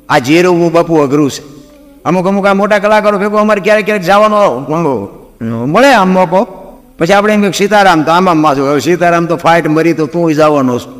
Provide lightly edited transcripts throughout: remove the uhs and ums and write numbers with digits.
આ જેરવું બાપુ અઘરું છે. અમુક અમુક આ મોટા કલાકારો ભેગો અમારે ક્યારેક ક્યારેક જવાનો મળે આમ મોકો, પછી આપણે એમ કે સીતારામ તો આમાં માથું, હવે સીતારામ તો ફાઇટ મરી તો તું જવાનો છું,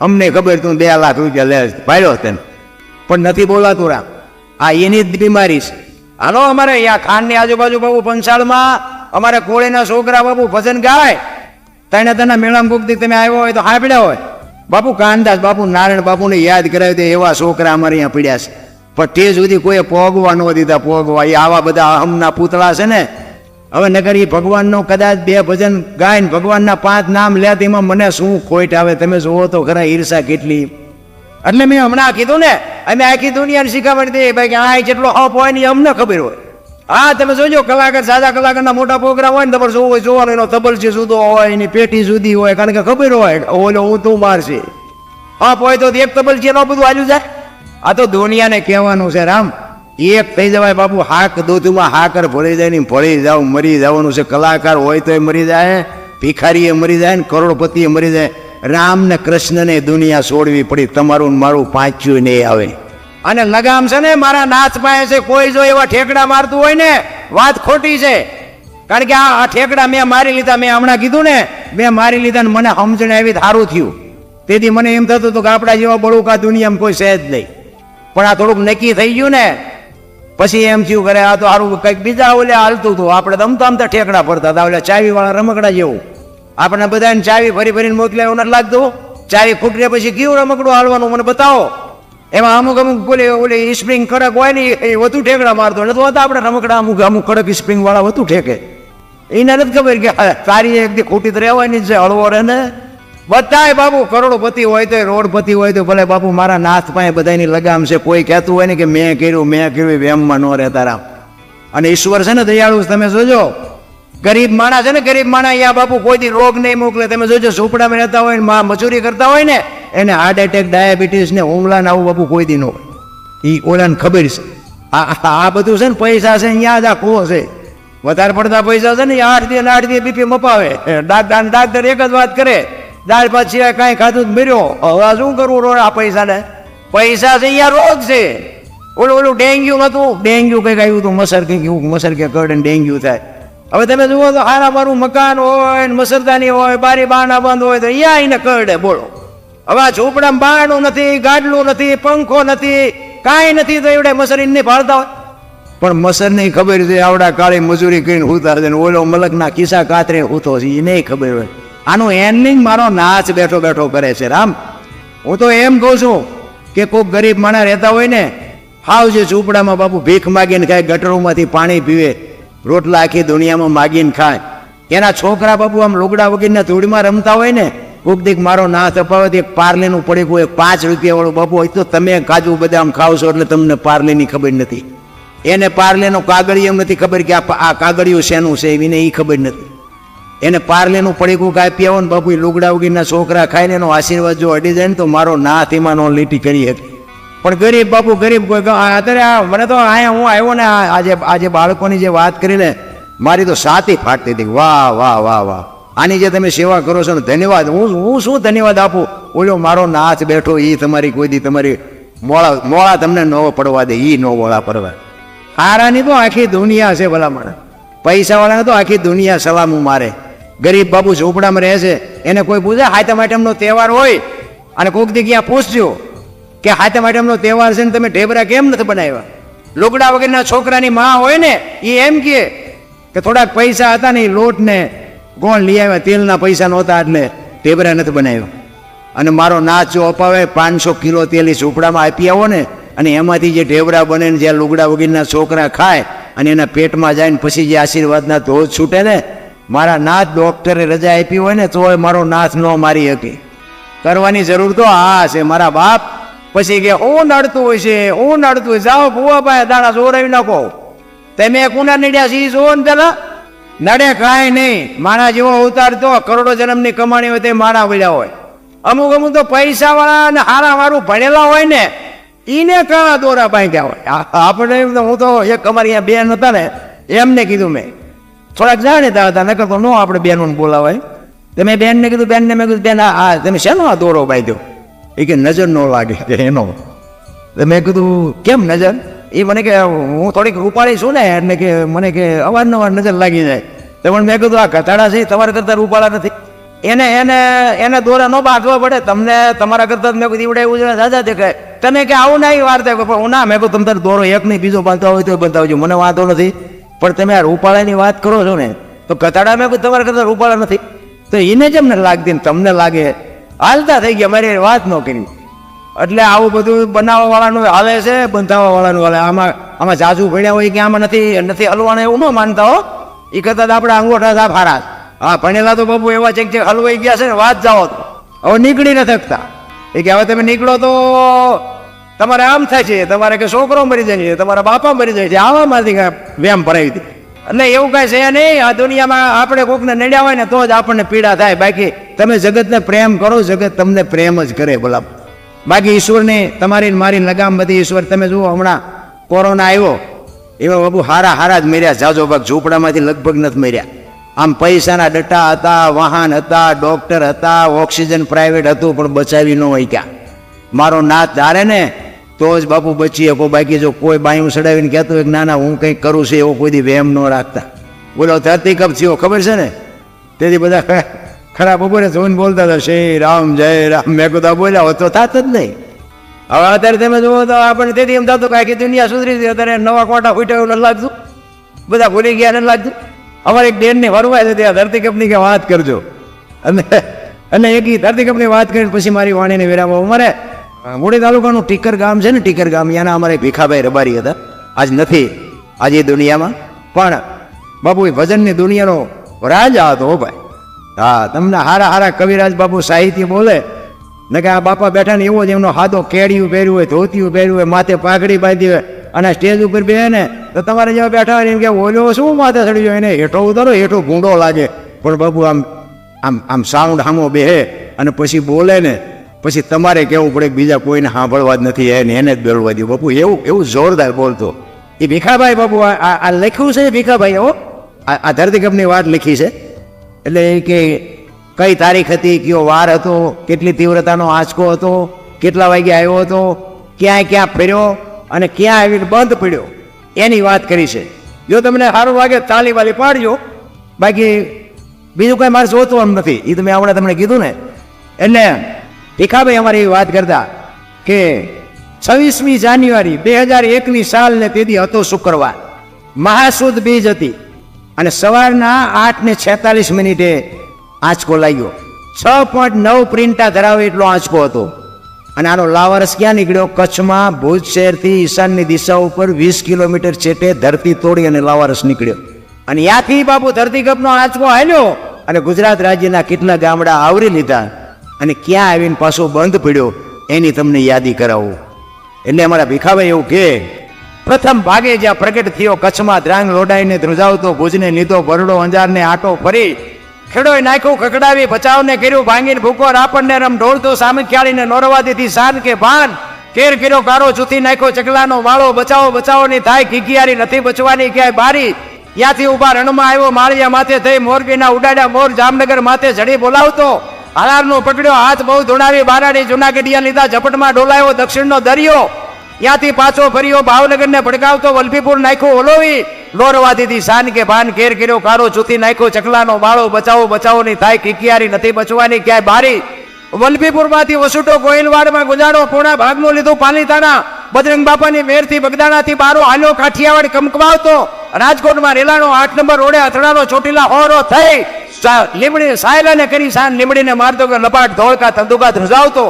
અમને ખબર તું 2 લાખ રૂપિયા લે ભાડ્યો તેને, પણ નથી બોલાતું રામ. આ એની જ બીમારી છે. હાલો અમારે અહીંયા ખાનની આજુબાજુ બાબુ પંચાળમાં અમારે કોળીના છોકરા બાપુ ભજન ગાય, તેના મેળામાં કોકથી તમે આવ્યો હોય તો સાંભળ્યા હોય, બાપુ કાનદાસ બાપુ નારાયણ બાપુને યાદ કરાવી દે એવા છોકરા અમારે અહીંયા પીડ્યા છે. પણ તે સુધી કોઈએ પોગવા ન દીધા. પોગવા એ આવા બધા અહમના પૂતળા છે ને. હવે નગર એ ભગવાનનો કદાચ 2 ભજન ગાય ને ભગવાનના 5 નામ લે તેમાં મને શું ખોટ આવે? તમે જુઓ તો ખરા ઈર્ષા કેટલી. એટલે મેં હમણાં કીધું ને, અમે આખી દુનિયાને શીખવાડી દઈએ ભાઈ કે આ જેટલો હપ હોય ને અમને ખબર હોય. હા તમે જોજો કલાકાર, સાદા કલાકારના મોટા પ્રોગ્રામ હોય ને તમારે જોવું જોવાનું, એનો તબલચી જુદો હોય, એની પેટી જુદી હોય, કારણ કે ખબર હોય ઓલો હું તું મારશે. હપ હોય તો એક તબલચી એનો બધું હાલ્યું જાય. આ તો દુનિયાને કહેવાનું છે રામ, એક થઈ જવાય બાપુ. હાક દૂધમાં હાકર ભળી જાય ને ભળી જાવ, મરી જવાનું છે. કલાકાર હોય તો મરી જાય, ભિખારીએ મરી જાય ને કરોડપતિએ મરી જાય. રામ ને કૃષ્ણને દુનિયા છોડવી પડી, તમારું મારું પાંચ્યું નહીં આવે. અને લગામ છે ને મારા નાથ પાસે છે. કોઈ જો એવા ઠેકડા મારતું હોય ને વાત ખોટી છે, કારણ કે આ ઠેકડા મેં મારી લીધા. મેં હમણાં કીધું ને મેં મારી લીધા ને મને સમજણ આવી સારું થયું. તેથી મને એમ થતું હતું કે આપણા જેવા બળુકા દુનિયામાં કોઈ છે જ નહીં. પણ આ થોડુંક નક્કી થઈ ગયું ને પછી એમ થયું કરે આ તો સારું કંઈક બીજા ઓલે હાલતું હતું. આપણે અમતા અમતા ઠેકડા પડતા હતા, ઓલે ચાવી વાળા રમકડા જેવું. આપણે બધાને ચાવી ફરી ફરીને મોકલે એવું નથી લાગતું? ચાવી ફૂટે પછી કેવું રમકડું હાલવાનું મને બતાવો. એમાં અમુક અમુક બોલે ઓલી સ્પ્રિંગ કડક હોય ને એ વધુ ઠેકડા મારતો નથી હોતા. આપણે રમકડા અમુક અમુક કડક સ્પ્રિંગ વાળા વધુ ઠેકે. એને નથી ખબર કે તારી એકદી ખોટી તો રહેવાની જ છે, હળવો રહે ને. બધાય બાપુ કરોડપતિ હોય તો રોડપતિ હોય તો ભલે બાપુ મારા નાથ પાસે બધાની લગામ છે. કોઈ કહેતું હોય ને કે મેં કર્યું વેમમાં ન રહેતા રામ. અને ઈશ્વર છે ને દયાળુ, તમે જોજો ગરીબ માણસ છે ને, ગરીબ માણસ અહીંયા બાપુ કોઈ દી રોગ નહીં મોકલે. તમે જોજો ઝૂંપડામાં રહેતા હોય ને મજૂરી કરતા હોય ને એને હાર્ટ એટેક, ડાયાબિટીસ ને હુમલા ને આવું બાપુ કોઈ દી ન હોય. એ ઓલાને ખબર છે. આ બધું છે ને પૈસા છે અહીંયા જ આ કૂવો છે. વધારે પડતા પૈસા છે ને 8 દી બીપી મપાવે. ડાક્ટર એક જ વાત કરે, દાળ ભાત સિવાય કાંઈ ખાધું જ મર્યો. હવે શું કરવું રોડ આ પૈસાને? પૈસા છે અહીંયા રોગ છે. ઓલું ડેન્ગ્યુ નતું, ડેન્ગ્યુ કંઈક આવ્યું હતું, મસર કે કરડે ડેન્ગ્યુ થાય. હવે તમે જુઓ તો હારા મારું મકાન હોય ને મસરદાની હોય, બારી બારણા બંધ હોય તો અહીંયા એને કરડે. બોલો હવે આ ઝૂંપડામાં બારણું નથી, ગાડલું નથી, પંખો નથી, કાંઈ નથી તો એવડે મસર એને ભાળતા હોય. પણ મસર નહીં ખબર છે આવડા કાળી મજૂરી કરીને હુતા છે ને ઓલો મલકના કિસ્સા કાતરે હુતો છે એ નહીં ખબર હોય. આનું એન્ડિંગ મારો નાચ બેઠો બેઠો કરે છે રામ. હું તો એમ કહું છું કે કોઈક ગરીબ માણસ રહેતા હોય ને હાવ જે ઝૂંપડામાં બાપુ ભીખ માગીને ખાય, ગટરોમાંથી પાણી પીવે, રોટલા આખી દુનિયામાં માગીને ખાય, એના છોકરા બાપુ આમ લુગડા વગીરના ધૂળમાં રમતા હોય ને કોક દીક મારો નાથ અપાવે એક પાર્લેનું પડીકું 5 રૂપિયા વાળું બાપુ હોય તો તમે કાજુ બદામ ખાવ છો એટલે તમને પાર્લેની ખબર નથી. એને પાર્લેનું કાગળિયું નથી ખબર કે આ કાગળિયું શેનું છે એને એ ખબર નથી. એને પાર્લેનું પડીકું કાપી આવો ને બાપુ લુગડા વગીરના છોકરા ખાઈને એનો આશીર્વાદ જો અડી જાય ને તો મારો નાથ એમાં નો લીટી કરી શકે. પણ ગરીબ બાપુ ગરીબ કોઈ અત્યારે મને તો અહીંયા હું આવ્યો ને આજે બાળકોની જે વાત કરીને મારી તો છાતી ફાટતી હતી. વાહ વાહ વાહ વાહ, આની જે તમે સેવા કરો છો ને ધન્યવાદ. હું શું ધન્યવાદ આપું? ઓલો મારો નાથ બેઠો એ તમારી કોઈ દી તમારી મોળા તમને ન પડવા દે, એ નો મોળા પડવા. હારાની તો આખી દુનિયા છે ભલામણ, પૈસાવાળાને તો આખી દુનિયા સલામું મારે. ગરીબ બાપુ ઝૂંપડામાં રહે છે એને કોઈ પૂછે હાથમ આઈટમનો તહેવાર હોય અને કોઈક દી ક્યાં પૂછજો કે હાથમ આઈટમનો તહેવાર છે ને તમે ઢેબરા કેમ નથી બનાવ્યા? લુગડા વગરના છોકરાની માં હોય ને એ એમ કે થોડાક પૈસા હતા ને એ લોટ ને ગોળ લઈ આવ્યા, તેલના પૈસા નહોતા એટલે ઢેબરા નથી બનાવ્યા. અને મારો નાચ જો અપાવે 500 કિલો તેલ એ ઝૂંપડામાં આપી આવો ને અને એમાંથી જે ઢેબરા બને ને જ્યાં લુગડા વગરના છોકરા ખાય અને એના પેટમાં જાય ને પછી જે આશીર્વાદના ધોધ છૂટે ને, મારા નાથ ડોક્ટરે રજા આપી હોય ને તો મારો નાથ ન મારી શકે. કરવાની જરૂર તો આ છે મારા બાપ. પછી કે હું નડતું હોય છે, હું નડતું હોય, જાઓ ભૂવા પાસે દાણા જોરાવી નાખો. તમે કુના નડ્યા સી જો ને પેલા નડે કાંઈ નહીં. માણા જેવો અવતાર તો કરોડો જન્મની કમાણી હોય તે માણા વળ્યા હોય. અમુક અમુક તો પૈસા વાળા અને હારા મારું ભણેલા હોય ને એને કાળા દોરા બાંધ્યા હોય. આપણે હું તો એક અમારી અહીંયા બેન હતા ને એમને કીધું મેં થોડાક જાણીતા હતા નકર તો નો આપણે બેનોને બોલાવાય. તમે બેનને કીધું, બેનને મેં કીધું બેન આ તમે શેનો આ દોરો બાંધ્યો? એ કે નજર ન લાગે એનો. મેં કીધું કેમ નજર? એ મને કે હું થોડીક રૂપાળી છું ને, એટલે કે મને કે અવારનવાર નજર લાગી જાય. તો પણ મેં કીધું આ ઘટાડા છે તમારા કરતા રૂપાળા નથી, એને એને એને દોરા ન બાંધવા પડે, તમને તમારા કરતા મેં કીધું ઈવડે એવું દાદા દેખાય. તમે કે આવું ના વાર થાય, પણ હું ના, મેં કહું તમે તારે દોરો એક નહીં બીજો બાંધતા હોય તો બતાવજો, મને વાંધો નથી. પણ તમે આ રૂપાળાની વાત કરો છો ને, તો ઘટાડા મેં કહું તમારા કરતા રૂપાળા નથી, તો એને જેમ ને લાગતી ને તમને લાગે, હાલતા થઈ ગયા, મારી વાત ન કરી. એટલે આવું બધું બનાવવા વાળાનું હાલે છે, બંધાવવા વાળાનું હાલે. આમાં જાજુ ભણ્યા હોય કે આમાં નથી હલવાના એવું ન માનતા હો. એ કરતા આપણે અંગોઠા સાફ હારા. હા, ભણેલા તો બાપુ એવા છે કે હલવાઈ ગયા છે ને વાત જાઓ તો હવે નીકળી ન થકતા. એ કે હવે તમે નીકળો તો તમારે આમ થાય છે, તમારે કે છોકરો મરી જાય છે, તમારા બાપા મરી જાય છે, આવામાંથી વ્યાયામ ભરાવી હતી. એટલે એવું કાંઈ છે નહીં. આ દુનિયામાં આપણે કોકને નડ્યા હોય ને તો જ આપણને પીડા થાય. બાકી તમે જગતને પ્રેમ કરો, જગત તમને પ્રેમ જ કરે. બોલા બાકી ઈશ્વરની તમારી મારી લગામ બધી ઈશ્વર. તમે જુઓ હમણાં કોરોના આવ્યો, એવા બાબુ હારા જ મર્યા, જાજો ભાગ ઝૂંપડામાંથી લગભગ નથી મર્યા. આમ પૈસાના ડટ્ટા હતા, વાહન હતા, ડોક્ટર હતા, ઓક્સિજન પ્રાઇવેટ હતું, પણ બચાવી ન હોય ક્યાં. મારો નાથ ધારે ને તો જ બાપુ બચી શકો. બાકી જો કોઈ બાયું ચડાવીને કહેતું હોય કે ના ના હું કંઈક કરું છું, એવો કોઈ દી વહેમ ન રાખતા. બોલો ધરતીકંપ થયો ખબર છે ને, તેથી બધા ખરા બપોરે જોઈને બોલતા હતા શ્રી રામ જય રામ. મેં કીધું બોલ્યા હોત તો થાત જ નહીં. હવે અત્યારે તમે જુઓ તો આપણને તેથી એમ થતું કે આખી દુનિયા સુધરી ગઈ. અત્યારે નવા કોટા ફૂટ્યા એવું નથી લાગતું, બધા ભૂલી ગયા નથી લાગતું. અમારે એક ડેનની વરવાય છે ત્યાં ધરતીકંપની કે વાત કરજો, અને એક ધરતીકંપની વાત કરીને પછી મારી વાણીને વિરામ. અમારે મૂળી તાલુકાનું ટીકર ગામ છે ને, ટીકર ગામ, ત્યાંના અમારે ભીખાભાઈ રબારી હતા. આજ નથી આજે દુનિયામાં, પણ બાપુ એ ભજનની દુનિયાનો રાજા હતો ભાઈ. હા, તમને હારા કવિરાજ બાપુ સાહિત્ય બોલે ને કે આ બાપા બેઠા ને એવો જ એમનો હાદો કેડિયું પહેર્યું હોય, ધોતિયું પહેર્યું હોય, માથે પાઘડી બાંધી હોય, અને સ્ટેજ ઉપર બે ને તો તમારે જેવા બેઠા હોય એમ કે ઓલો શું માથે ચડી જાય, એને હેઠો ઉતારો, હેઠો ભૂંડો લાગે. પણ બાપુ આમ આમ આમ સાઉન્ડ સામો બેહે અને પછી બોલે ને, પછી તમારે કહેવું પડે કે બીજા કોઈને સાંભળવા જ નથી, એને જ બેલવા દઉં. બાપુ એવું જોરદાર બોલતો એ ભીખાભાઈ. બાપુ આ લખ્યું છે ભીખાભાઈ, એવો આ ધરતીકંપની વાત લખી છે. એટલે કે કઈ તારીખ હતી, કયો વાર હતો, કેટલી તીવ્રતાનો આંચકો હતો, કેટલા વાગે આવ્યો હતો, ક્યાં ફર્યો અને ક્યાં આવીને બંધ પડ્યો, એની વાત કરી છે. જો તમને સારું લાગે તાલી વાલી પાડજો, બાકી બીજું કઈ મારે જોતું એમ નથી. એ તો મેં હમણાં તમને કીધું ને. એટલે ભીખાભાઈ અમારી એવી વાત કરતા કે 26મી જાન્યુઆરી 2001ની સાલ ને તેથી હતો શુક્રવાર, મહાસુદ બીજ હતી, અને સવારના 8:46 આંચકો લાગ્યો. 6.9 પ્રિન્ટા ધરાવે એટલો આંચકો હતો. અને આનો લાવારસ ક્યાં નીકળ્યો? કચ્છમાં ભુજ શહેરથી ઈશાનની દિશા ઉપર 20 કિલોમીટર છેટે ધરતી તોડી અને લાવારસ નીકળ્યો. અને ત્યાંથી બાપુ ધરતીકંપનો આંચકો હાલ્યો અને ગુજરાત રાજ્યના કેટલા ગામડા આવરી લીધા, અને ક્યાં આવીને પાછો બંધ પડ્યો એની તમને યાદી કરાવું. એટલે અમારા ભીખાભાઈ એવું કે પ્રથમ ભાગે જ્યાં પ્રગટ થયો કચ્છમાં દ્રાંગ લોડાઈને ધ્રુજાવતો, ભુજને લીધો ભરડો, અંજારને આટો ફરી, ખેડોએ નાખ્યું ખકડાવી, બચાવને કર્યું ભાંગીને ભૂકો, રાપણને રમ ઢોળતો, સામે ખ્યાળીને નોરવા દીધી શાન કે ભાન, કેર કર્યો કારો, ચૂથી નાખ્યો ચકલાનો વાળો, બચાવોની થાય કિકિયારી, નથી બચવાની ક્યાંય બારી. ત્યાંથી ઉભા રણમાં આવ્યો, માળિયા માથે થઈ મોરબીના ઉડાડ્યા મોર, જામનગર માથે ઝડી બોલાવતો, હાલારનો પકડ્યો હાથ બહુ ધોણાવી, બારાડી જુનાગઢિયા લીધા ઝપટમાં ડોલાયો, દક્ષિણનો દરિયો, ત્યાંથી પાછો ફર્યો, ભાવનગરને ભડકાવતો, વલભીપુર નાખ્યો ઓલોવી, લોરવા દીધી શાન કે ભાન, કેર કર્યો કારો, ચૂથી નાખ્યો ચકલાનો વાળો, બચાવોની થાય કિકિયારી, નથી બચવાની ક્યાંય બારી. વલભીપુરમાંથી વસુટો ગોહિલવાડમાં ગુજારો, પૂર્ણા ભાગનું લીધું પાલીતાણા, બજરંગ બાપાની મેરથી બગદાણાથી બારો હાલ્યો, કાઠિયાવાડ કમકવાવતો, રાજકોટમાં રેલાનો 8 નંબર રોડે અથડાનો, ચોટીલા હોરો થઈ, લીમડી સાયલાને કરી શાન, લીમડીને મારતો કે લપાટ ધોળકા તંદુકા ધ્રુજાવતો,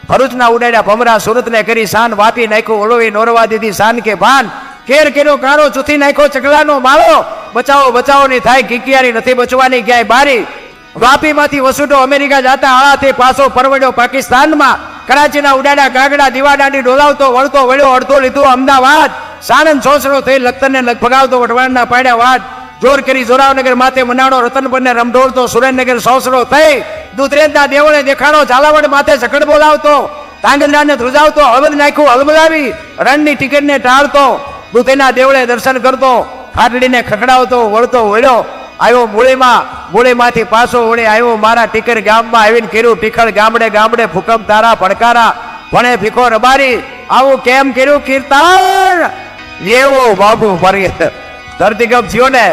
ભરૂચના ઉડાડ્યા ભમરા, સુરતને કરી શાન, વાપી નાખ્યો ઓલોવી, નોરવા દીધી શાન કે ભાન, કેર કર્યો કારો, ચૂથી નાખ્યો ચકલાનો માળો, બચાવોની થાય કિકિયારી, નથી બચવાની ક્યાંય બારી. વાપીમાંથી વસુટો અમેરિકા જતા આળાથી પાછો પરવડ્યો પાકિસ્તાનમાં, કરાચીના ઉડાડ્યા ગાગડા, દીવાદાંડી ડોલાવતો, વળતો વળ્યો, અડધો લીધું અમદાવાદ, સાણંદ સોસરો થઈ લખતરને લગભગાવતો, વઢવાણના પાડ્યા વાડ, જોર કરી જોરાવનગર માથે મનાડો, રતનપરને રમઢોળતો, સુરેન્દ્રનગર સોસરો થઈ, દુધરેજના દેવળે દેખાડો, ઝાલાવાડ માથે ઝકડ બોલાવતો, તાંગંદ્રાને ધ્રુજાવતો, હળવદ નાખ્યું હળવદાવી, રણની ટિકિટને ટાળતો, દૂધેના દેવળે દર્શન કરતો, ખાટડીને ખખડાવતો, વળતો વળ્યો, આવ્યો મૂળીમાંથી પાછો વળી આવ્યો મારા ટીકર ગામમાં, આવીને કર્યું ટીખળ ગામડે ફૂકમ તારા ભણકારા, ભણે ભીખો રબારી, આવું કેમ કર્યું કીર્તન એવો બાપુ ફરી ધરતીકંપ થયો ને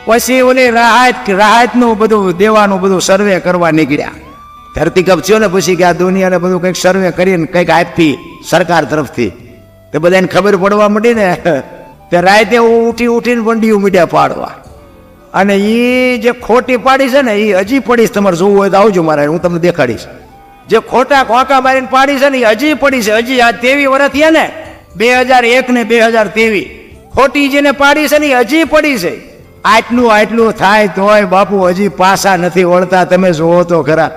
પછી ઓલી રાહત નું બધું દેવાનું બધું સર્વે કરવા નીકળ્યા. ધરતીકંપ થયો ને પછી કે આ દુનિયાને બધું કંઈક સર્વે કરીને કંઈક આપી સરકાર તરફથી તે બધાને ખબર પડવા માંડી ને તે રાતે ઉઠીને વંડીયું મીડિયા પાડવા. અને એ જે ખોટી પાડી છે ને એ હજી પડીશ, તમારે જોવું હોય તો આવજો મારે, હું તમને દેખાડીશ. જે ખોટા ખોંકા મારીને પાડી છે ને એ હજી પડી છે. હજી આ 23 વર્ષ થયા ને 2001 ને 2023 ખોટી જેને પાડી છે ને એ હજી પડી છે. આટલું થાય તોય બાપુ હજી પાછા નથી વળતા. તમે જોવો તો ખરા.